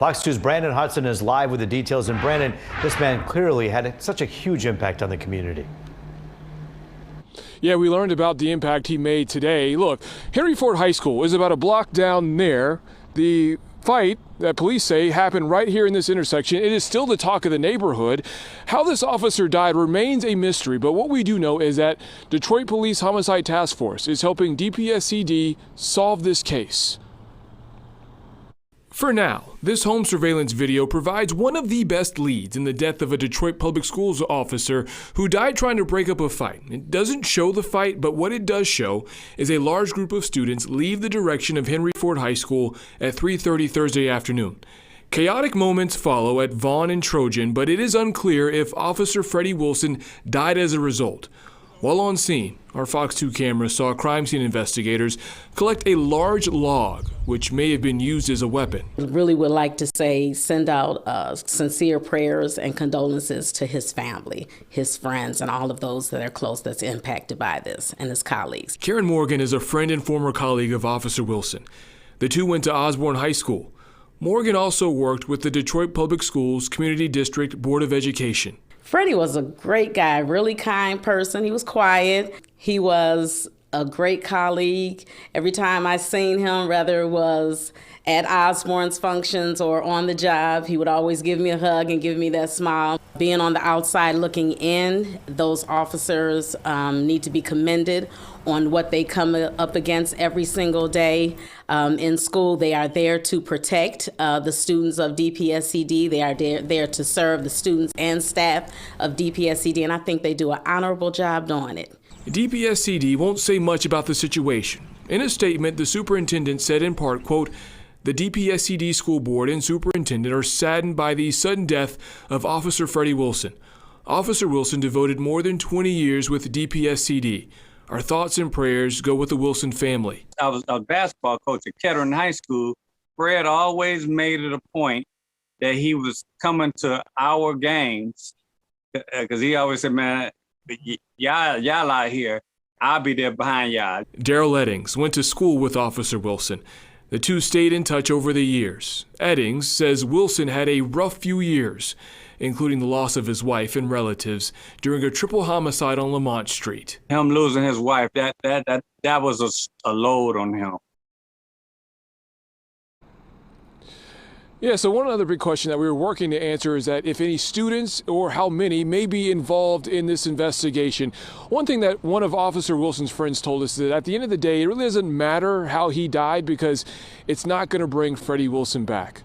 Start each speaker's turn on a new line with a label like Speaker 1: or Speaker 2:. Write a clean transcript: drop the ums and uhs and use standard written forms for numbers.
Speaker 1: Fox 2's Brandon Hudson is live with the details. And Brandon, this man clearly had such a huge impact on the community.
Speaker 2: Yeah, we learned about the impact he made today. Look, Henry Ford High School is about a block down there. The fight that police say happened right here in this intersection. It is still the talk of the neighborhood. How this officer died remains a mystery, but what we do know is that Detroit Police Homicide Task Force is helping DPSCD solve this case. For now, this home surveillance video provides one of the best leads in the death of a Detroit Public Schools officer who died trying to break up a fight. It doesn't show the fight, but what it does show is a large group of students leave the direction of Henry Ford High School at 3:30 Thursday afternoon. Chaotic moments follow at Vaughn and Trojan, but it is unclear if Officer Freddie Wilson died as a result. While on scene, our Fox 2 camera saw crime scene investigators collect a large log, which may have been used as a weapon.
Speaker 3: I really would like to send out sincere prayers and condolences to his family, his friends, and all of those that are close that's impacted by this, and his colleagues.
Speaker 2: Karen Morgan is a friend and former colleague of Officer Wilson. The two went to Osborne High School. Morgan also worked with the Detroit Public Schools Community District Board of Education.
Speaker 3: Freddie was a great guy, really kind person. He was quiet. He was a great colleague. Every time I seen him, whether it was at Osborne's functions or on the job, he would always give me a hug and give me that smile. Being on the outside looking in, those officers need to be commended on what they come up against every single day. In school, they are there to protect the students of DPSCD. They are there to serve the students and staff of DPSCD, and I think they do an honorable job doing it.
Speaker 2: DPSCD won't say much about the situation. In a statement, the superintendent said in part, quote, "The DPSCD school board and superintendent are saddened by the sudden death of Officer Freddie Wilson. Officer Wilson devoted more than 20 years with DPSCD. Our thoughts and prayers go with the Wilson family."
Speaker 4: I was a basketball coach at Kettering High School. Fred always made it a point that he was coming to our games because he always said, "Man, y'all out here, I'll be there behind y'all."
Speaker 2: Daryl Eddings went to school with Officer Wilson. The two stayed in touch over the years. Eddings says Wilson had a rough few years, including the loss of his wife and relatives during a triple homicide on Lamont Street.
Speaker 4: Him losing his wife, that was a load on him.
Speaker 2: Yeah, so one other big question that we were working to answer is that if any students or how many may be involved in this investigation. One thing that one of Officer Wilson's friends told us is that at the end of the day, it really doesn't matter how he died because it's not going to bring Freddie Wilson back.